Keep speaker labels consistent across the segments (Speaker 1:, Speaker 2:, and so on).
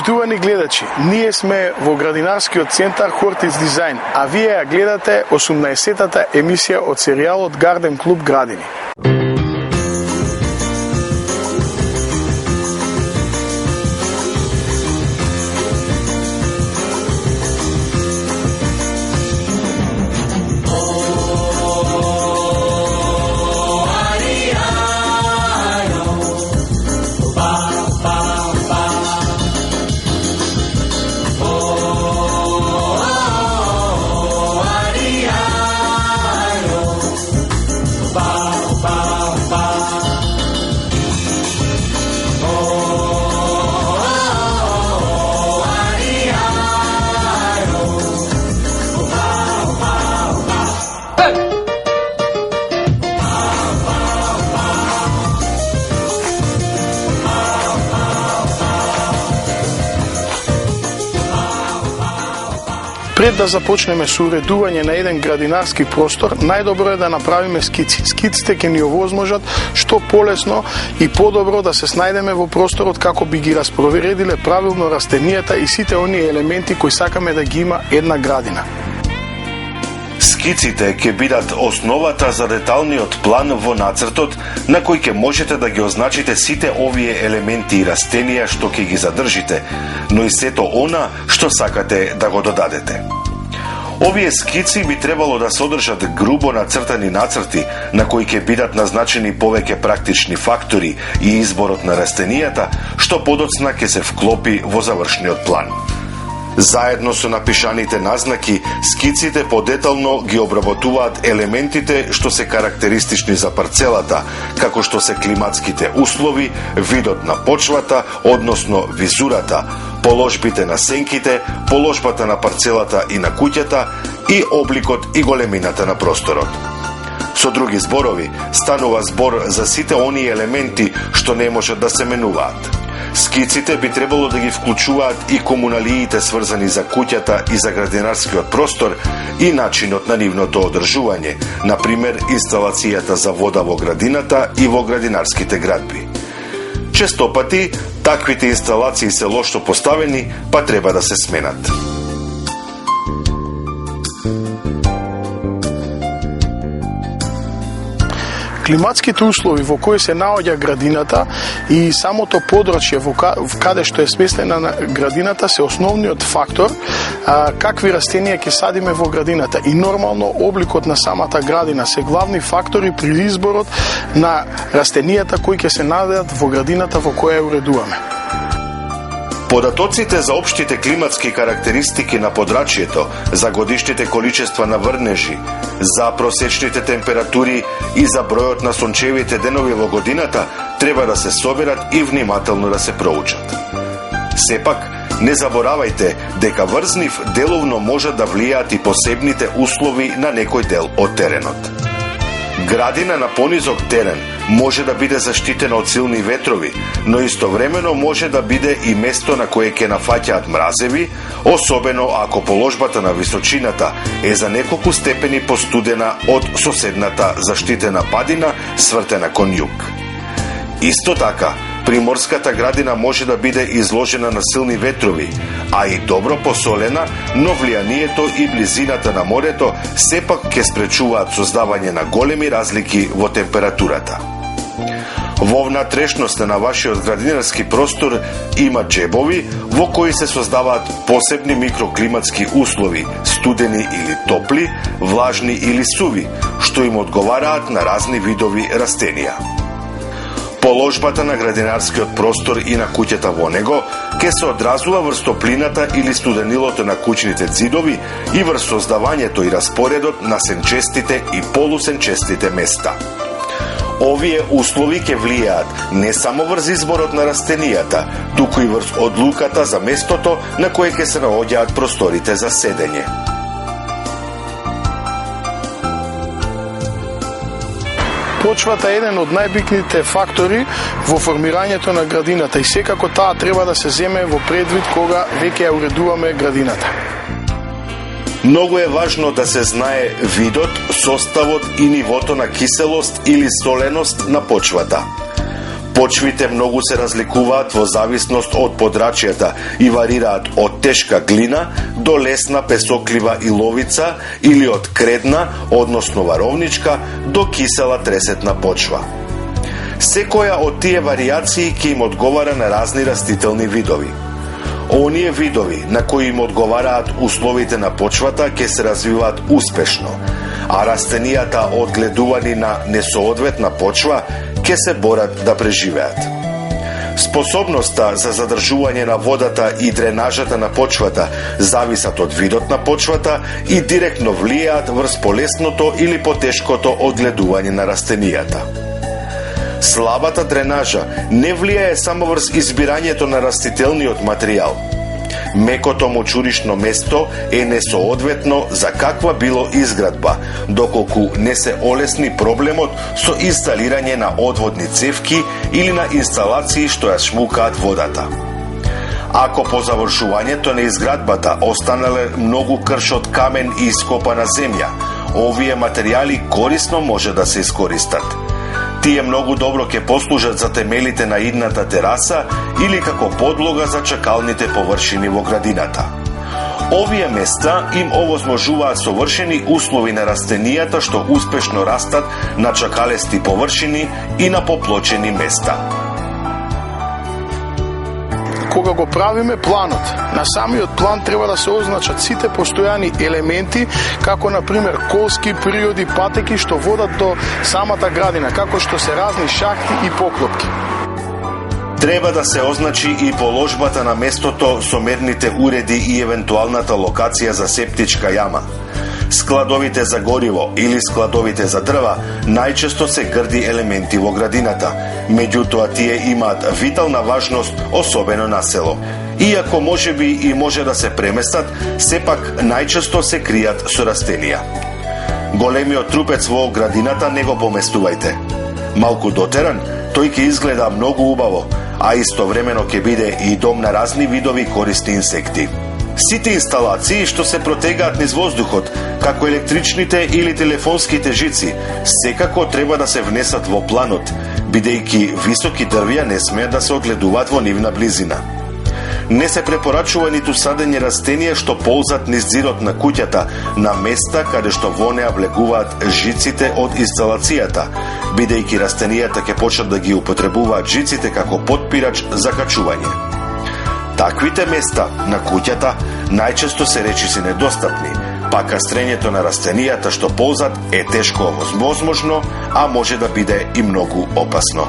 Speaker 1: Почитувани гледачи, ние сме во градинарскиот центар Хортиц Дизајн, а вие ја гледате 18-тата емисија од серијалот Гарден клуб Градини. Пред да започнеме со уредување на еден градинарски простор, најдобро е да направиме скици. Скиците ќе ни овозможат што полесно и подобро да се снајдеме во просторот како би ги распроредиле правилно растенијата и сите оние елементи кои сакаме да ги има една градина.
Speaker 2: Скиците ќе бидат основата за деталниот план во нацртот, на кој ќе можете да ги означите сите овие елементи и растенија што ќе ги задржите, но и сето она што сакате да го додадете. Овие скици би требало да содржат грубо нацртани нацрти, на кои ќе бидат назначени повеќе практични фактори и изборот на растенијата, што подоцна ќе се вклопи во завршниот план. Заедно со напишаните назнаки, скиците подетално ги обработуваат елементите што се карактеристични за парцелата, како што се климатските услови, видот на почвата, односно визурата, положбите на сенките, положбата на парцелата и на куќата и обликот и големината на просторот. Со други зборови, станува збор за сите оние елементи што не можат да се менуваат. Скиците би требало да ги вклучуваат и комуналиите сврзани за куќата и за градинарскиот простор и начинот на нивното одржување, например инсталацијата за вода во градината и во градинарските градби. Често пати, таквите инсталации се лошо поставени, па треба да се сменат.
Speaker 1: Климатските услови во кои се наоѓа градината и самото подрачје во каде што е сместена на градината се основниот фактор какви растенија ќе садиме во градината и нормално обликот на самата градина се главни фактори при изборот на растенијата кои ќе се наоѓаат во градината во која ја уредуваме.
Speaker 2: Податоците за општите климатски карактеристики на подрачјето, за годишните количества на врнежи, за просечните температури и за бројот на сончевите денови во годината треба да се соберат и внимателно да се проучат. Сепак, не заборавајте дека врз нив деловно можат да влијаат и посебните услови на некој дел од теренот. Градина на понизок терен може да биде заштитена од силни ветрови, но истовремено може да биде и место на кое ќе нафаќаат мразеви, особено ако положбата на височината е за неколку степени постудена од соседната заштитена падина свртена кон југ. Исто така, приморската градина може да биде изложена на силни ветрови, а и добро посолена, но влијанието и близината на морето сепак ќе спречуваат создавање на големи разлики во температурата. Во внатрешноста на вашиот градинарски простор има джебови во кои се создаваат посебни микроклиматски услови, студени или топли, влажни или суви, што им одговараат на разни видови растенија. Положбата на градинарскиот простор и на куќата во него ќе се одразува врз топлината или студенилото на куќните ѕидови и врз создавањето и распоредот на сенчестите и полусенчестите места. Овие услови ќе влијаат не само врз изборот на растенијата, туку и врз одлуката за местото на кое ќе се наоѓаат просторите за седење.
Speaker 1: Почвата е еден од најбитните фактори во формирањето на градината и секако таа треба да се земе во предвид кога веќе ја уредуваме градината.
Speaker 2: Многу е важно да се знае видот, составот и нивото на киселост или соленост на почвата. Почвите многу се разликуваат во зависност од подрачјата и варираат од тешка глина до лесна песоклива иловица или од кредна, односно варовничка, до кисела тресетна почва. Секоја од тие варијации ќе им одговара на разни растителни видови. Оние видови на кои им одговараат условите на почвата ќе се развиваат успешно, а растенијата одгледувани на несоодветна почва ќе се борат да преживеат. Способноста за задржување на водата и дренажата на почвата зависат од видот на почвата и директно влијаат врз полесното или потешкото одгледување на растенијата. Слабата дренажа не влијае само врз избирањето на растителниот материјал. Мекото мочуришно место е несоодветно за каква било изградба, доколку не се олесни проблемот со инсталирање на одводни цевки или на инсталации што ја шмукаат водата. Ако по завршувањето на изградбата останале многу крш од камен и ископана земја, овие материјали корисно може да се искористат. Тие многу добро ќе послужат за темелите на идната тераса или како подлога за чакалните површини во градината. Овие места им овозможуваат совршени услови на растенијата што успешно растат на чакалести површини и на поплочени места.
Speaker 1: Кога го правиме планот, на самиот план треба да се означат сите постојани елементи, како на пример колски, приоди, патеки што водат до самата градина, како што се разни шахти и поклопки.
Speaker 2: Треба да се означи и положбата на местото со мерните уреди и евентуалната локација за септичка јама. Складовите за гориво или складовите за дрва најчесто се грди елементи во градината, меѓутоа тие имаат витална важност, особено на село. Иако можеби и може да се преместат, сепак најчесто се кријат со растенија. Големиот трупец во градината не го поместувајте. Малку дотеран, тој ќе изгледа многу убаво, а истовремено ќе биде и дом на разни видови корисни инсекти. Сите инсталации што се протегаат низ воздухот, како електричните или телефонските жици, секако треба да се внесат во планот, бидејќи високи дрвја не смеат да се огледуваат во нивна близина. Не се препорачува ниту садење растенија што ползат низ зидот на куќата, на места каде што во неа влегуваат жиците од инсталацијата, бидејќи растенијата ќе почнат да ги употребуваат жиците како потпирач за качување. Таквите места на куќата најчесто се речиси недостапни, па кастрењето на растенијата што ползат е тешко возможно, а може да биде и многу опасно.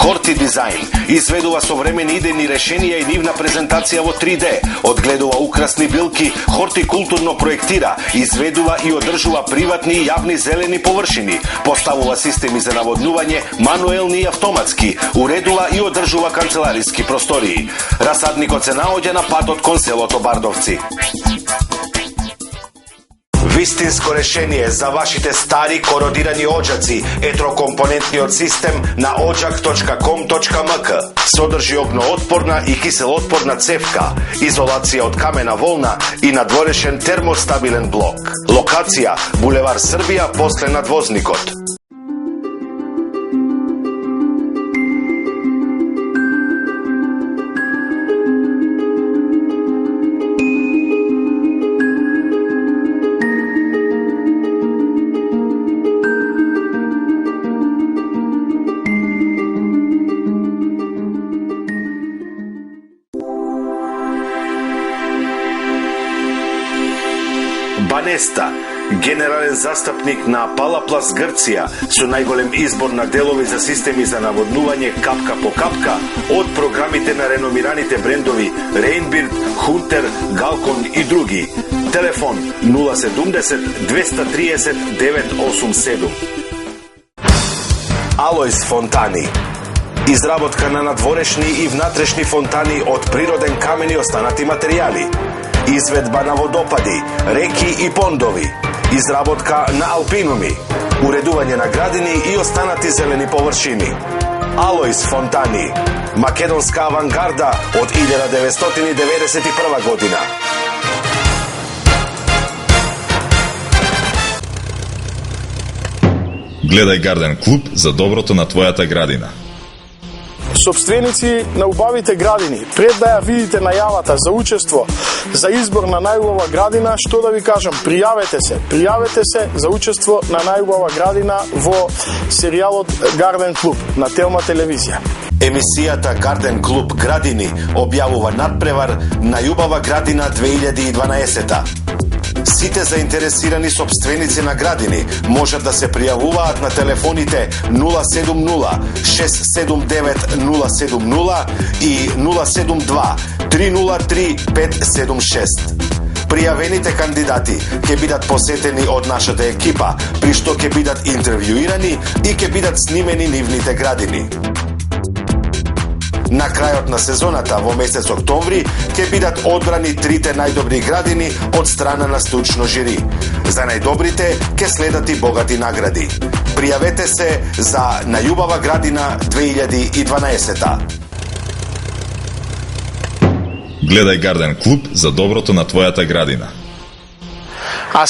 Speaker 2: Хорти дизајн изведува современи идејни решенија и нивна презентација во 3D, одгледува украсни билки, хортикултурно проектира, изведува и одржува приватни и јавни зелени површини, поставува системи за наводнување, мануелни и автоматски, уредува и одржува канцелариски простории. Расадникот се наоѓа на патот кон селото Бардовци. Вистинско решение за вашите стари кородирани оџаци е трокомпонентниот систем на ođak.com.mk. Содржи огноотпорна и киселотпорна цевка, изолација од камена волна и надворешен термостабилен блок. Локација булевар Србија после надвозникот. Банеста генерален застапник на Палаплас Грција, со најголем избор на делови за системи за наводнување капка по капка од програмите на реномираните брендови Рейнбирд, Хунтер, Галкон и други. Телефон 070 230 987. Алојс Фонтани. Изработка на надворешни и внатрешни фонтани од природен камен и останати материјали. Изведба на водопади, реки и пондови. Изработка на алпинуми. Уредување на градини и останати зелени површини. Алојс Фонтани. Македонска авангарда од 1991 година.
Speaker 3: Гледај Гарден Клуб за доброто на твојата градина.
Speaker 1: Собственици на убавите градини, пред да ја видите најавата за учество за избор на најубава градина, што да ви кажам, пријавете се за учество на најубава градина во серијалот Гарден Клуб на Телма телевизија.
Speaker 2: Емисијата Гарден Клуб Градини објавува надпревар најубава градина 2012. Сите заинтересирани собственици на градини можат да се пријавуваат на телефоните 070 679 070 и 072 303 576. Пријавените кандидати ќе бидат посетени од нашата екипа, при што ќе бидат интервјуирани и ќе бидат снимени нивните градини. На крајот на сезоната во месец октомври ќе бидат одбрани трите најдобри градини од страна на стручно жири. За најдобрите ќе следат и богати награди. Пријавете се за најубава градина 2012.
Speaker 3: Гледај Гарден Клуб за доброто на твојата градина.
Speaker 1: А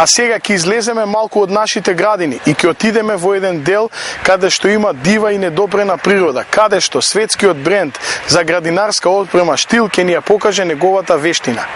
Speaker 1: сега ќе излеземе малку од нашите градини и ќе отидеме во еден дел каде што има дива и недопрена природа, каде што светскиот бренд за градинарска отпрема Штил ќе ни ја покаже неговата вештина.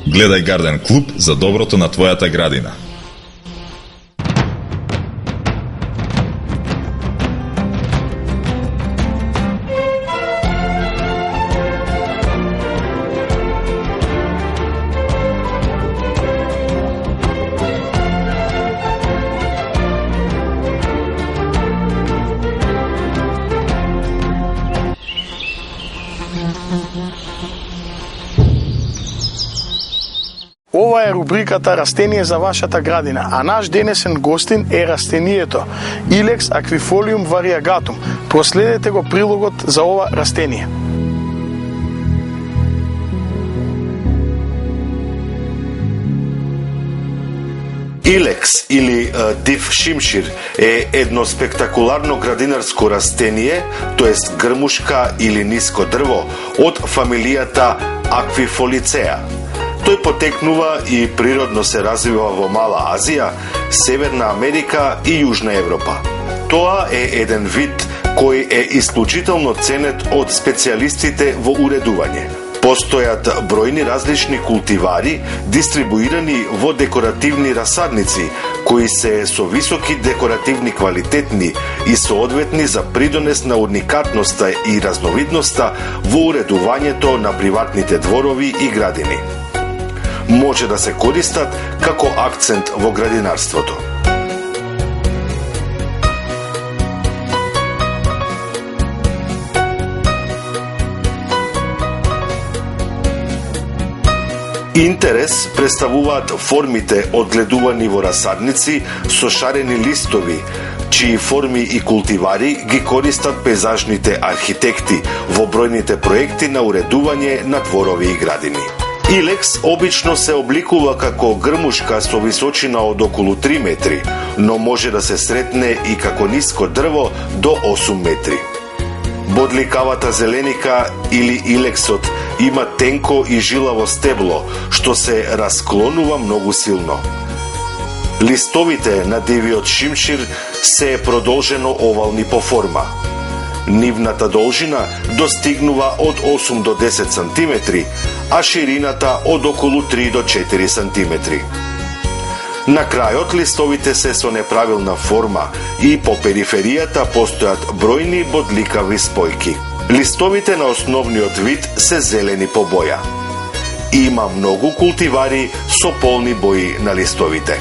Speaker 3: Гледај Гарден Клуб за доброто на твојата градина.
Speaker 1: Ова е рубриката Растение за вашата градина, а наш денесен гостин е растението Ilex aquifolium variegatum. Проследете го прилогот за ова растение.
Speaker 2: Илекс или див шимшир е едно спектакуларно градинарско растение, тоест грмушка или ниско дрво од фамилијата Aquifoliaceae. Тој потекнува и природно се развива во Мала Азија, Северна Америка и Јужна Европа. Тоа е еден вид кој е исклучително ценет од специјалистите во уредување. Постојат бројни различни култивари дистрибуирани во декоративни расадници, кои се со високи декоративни квалитетни и соодветни за придонес на уникатноста и разновидноста во уредувањето на приватните дворови и градини. Може да се користат како акцент во градинарството. Интерес представуваат формите одгледувани во расадници со шарени листови, чии форми и култивари ги користат пейзажните архитекти во бројните проекти на уредување на дворови и градини. Илекс обично се обликува како грмушка со височина од околу 3 метри, но може да се сретне и како ниско дрво до 8 метри. Бодликавата зеленика или илексот има тенко и жилаво стебло, што се расклонува многу силно. Листовите на дивиот шимшир се продолжено овални по форма. Нивната должина достигнува од 8 до 10 см, а ширината од околу 3 до 4 см. На крајот листовите се со неправилна форма и по периферијата постојат бројни бодликави спојки. Листовите на основниот вид се зелени по боја. Има многу култивари со полни бои на листовите.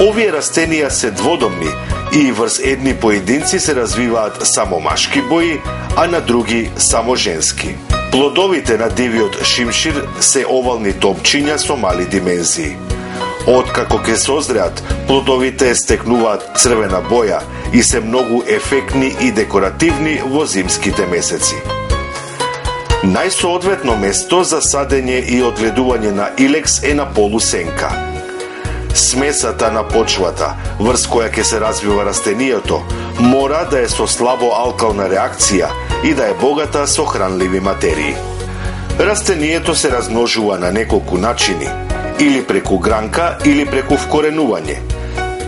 Speaker 2: Овие растенија се дводомни и врз едни поединци се развиваат само машки бои, а на други само женски. Плодовите на дивиот шимшир се овални топчиња со мали димензии. Откако ке созреат, плодовите стекнуваат црвена боја и се многу ефектни и декоративни во зимските месеци. Најсоодветно место за садење и одгледување на илекс е на полусенка. Смесата на почвата, врз која ќе се развива растението, мора да е со слабо алкална реакција и да е богата со хранливи материи. Растението се размножува на неколку начини, или преку гранка, или преку вкоренување.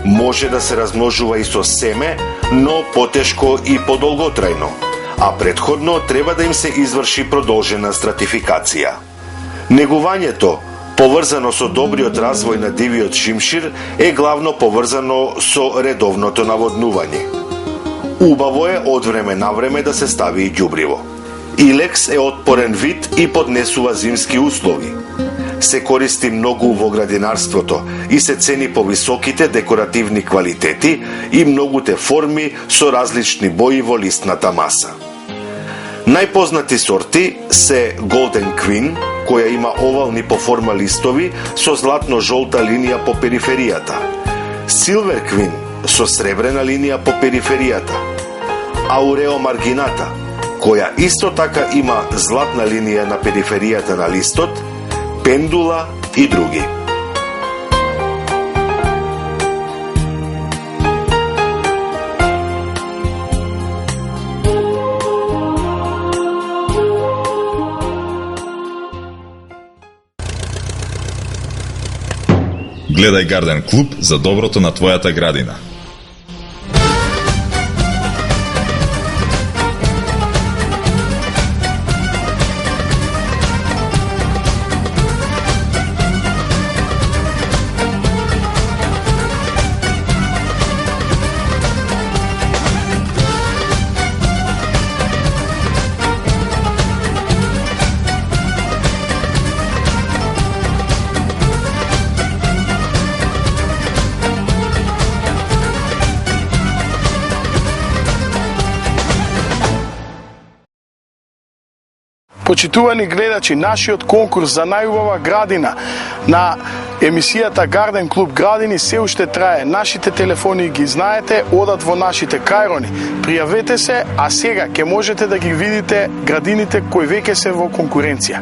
Speaker 2: Може да се размножува и со семе, но потешко и подолготрајно, а претходно треба да им се изврши продолжена стратификација. Негувањето, поврзано со добриот развој на дивиот шимшир, е главно поврзано со редовното наводнување. Убаво е од време на време да се стави и ѓубриво. Илекс е отпорен вид и поднесува зимски услови. Се користи многу во градинарството и се цени по високите декоративни квалитети и многуте форми со различни бои во листната маса. Најпознати сорти се Golden Queen, која има овални по форма листови со златно-жолта линија по периферијата, Silver Queen со сребрена линија по периферијата, Aureo marginata, која исто така има златна линија на периферијата на листот, Пендула и други.
Speaker 3: Гледај Гарден Клуб за доброто на твојата градина.
Speaker 1: Почитувани гледачи, нашиот конкурс за најубава градина на емисијата Гарден клуб Градини се уште трае. Нашите телефони ги знаете, одат во нашите кајрони. Пријавете се, а сега ќе можете да ги видите градините кои веќе се во конкуренција.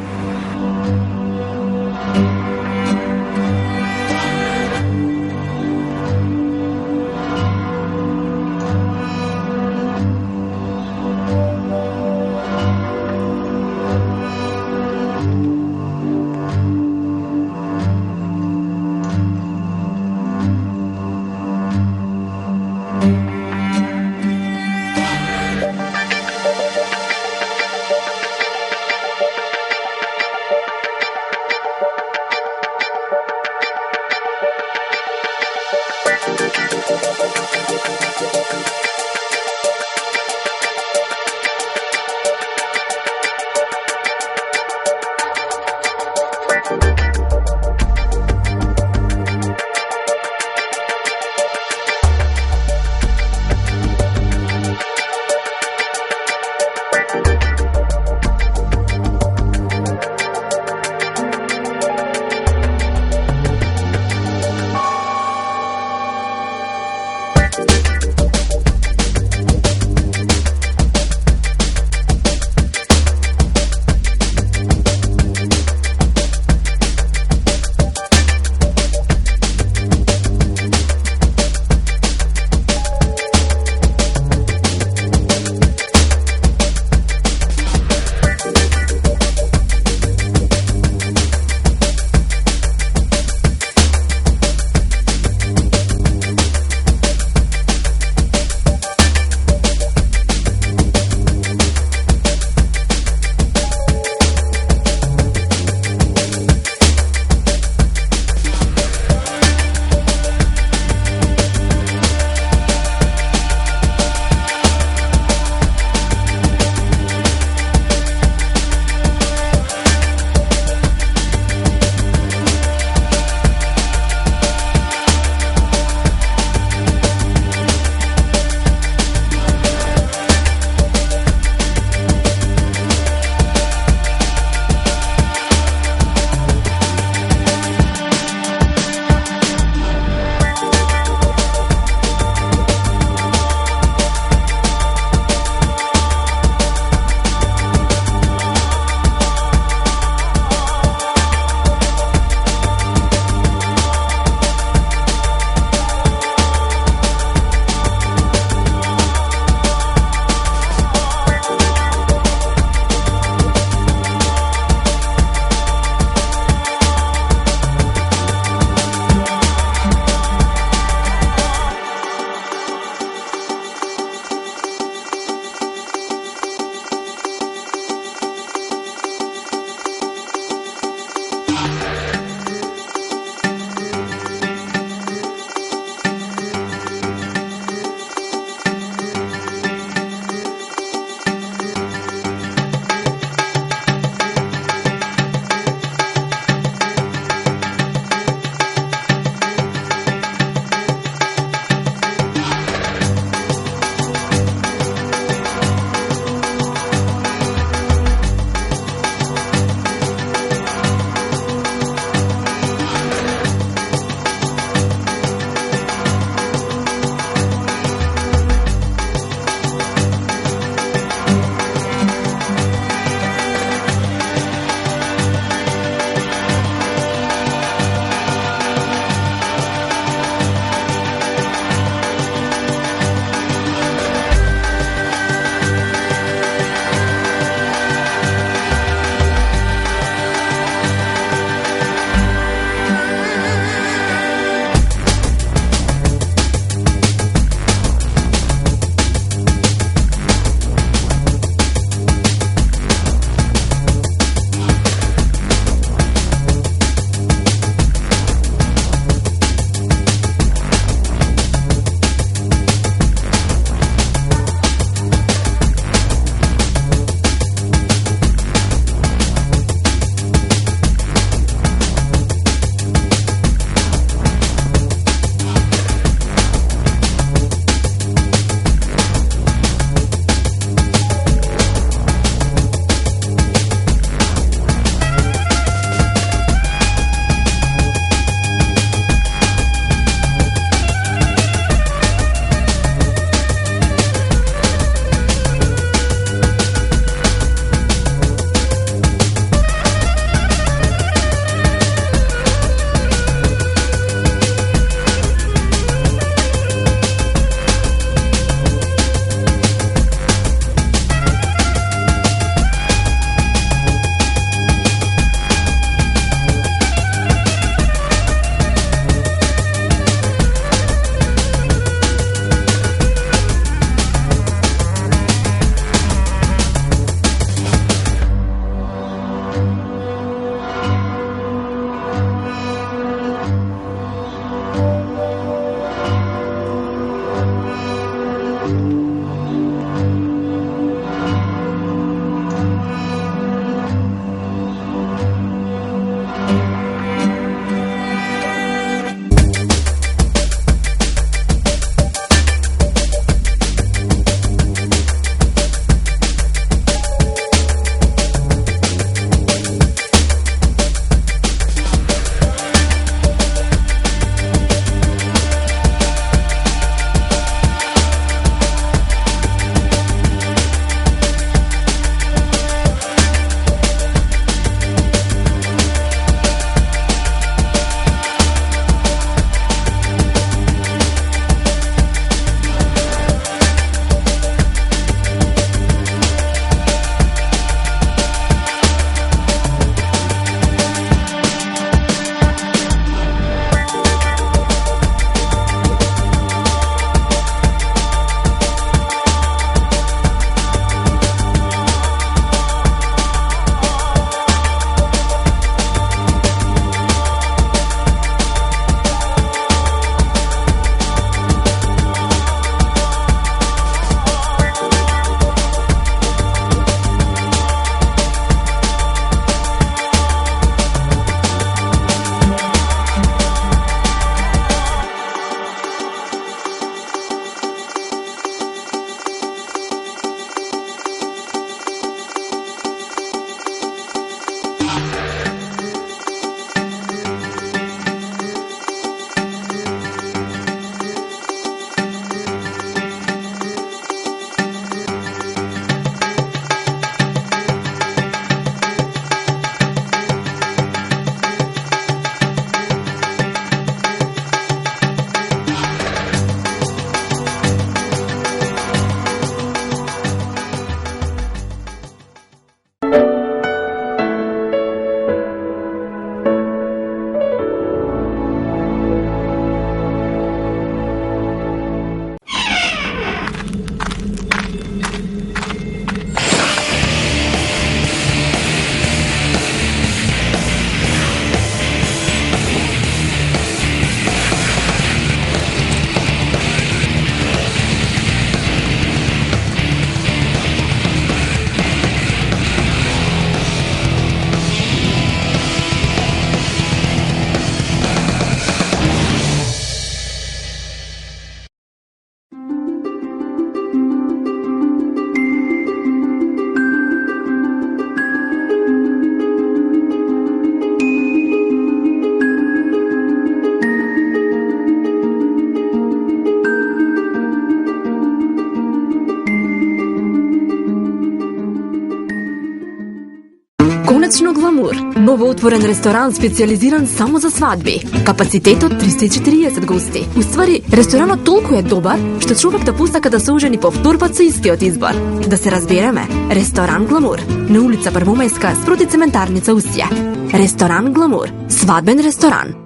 Speaker 4: Гламур. Новоотворен ресторан специализиран само за свадби. Капацитетот 340 гости. Уствари, ресторанот толку е добар, што човек да посака да се ожени повторпат со истиот избор. Да се разбереме, ресторан Гламур. На улица Првомајска, спроти цементарница Устје. Ресторан Гламур. Свадбен ресторан.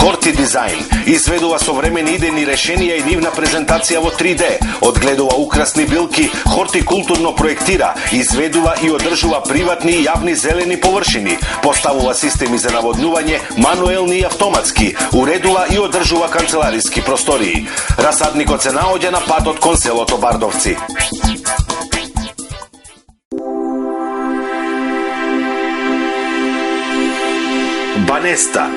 Speaker 2: Хорти Дизајн изведува современи идејни решенија и нивна презентација во 3D, одгледува украсни билки, хортикултурно проектира, изведува и одржува приватни и јавни зелени површини, поставува системи за наводнување, мануелни и автоматски, уредува и одржува канцелариски простории. Расадникот се наоѓа на патот кон селото Бардовци. Банеста,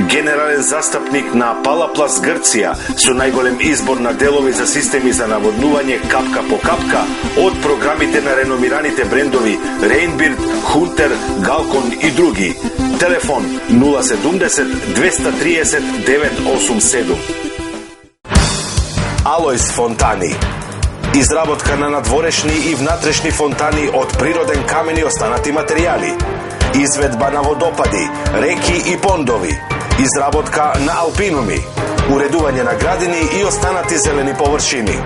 Speaker 2: генерален застапник на Палаплас Грција, со најголем избор на делови за системи за наводнување капка по капка од програмите на реномираните брендови Рейнбирд, Хунтер, Галкон и други. Телефон 070 230 987. Алојс фонтани. Изработка на надворешни и внатрешни фонтани од природен камен и останати материјали. Изведба на водопади, реки и пондови. Изработка на алпинуми. Уредување на градини и останати зелени површини.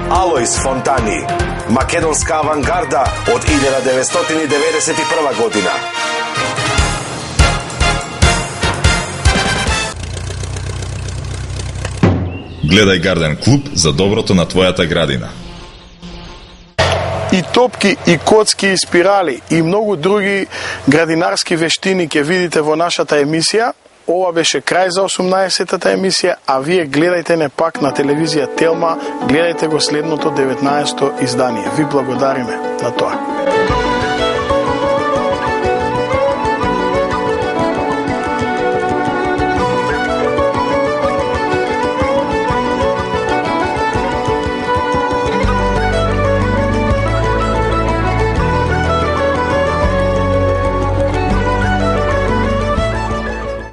Speaker 2: Алојс фонтани. Македонска авангарда од 1991 година.
Speaker 3: Гледај Гарден клуб за доброто на твојата градина.
Speaker 1: И топки, и коцки, и спирали, и многу други градинарски вештини ќе видите во нашата емисија. Ова беше крај за 18-та емисија, а вие гледајте не пак на телевизија Телма, гледајте го следното 19-то издание. Ви благодариме на тоа.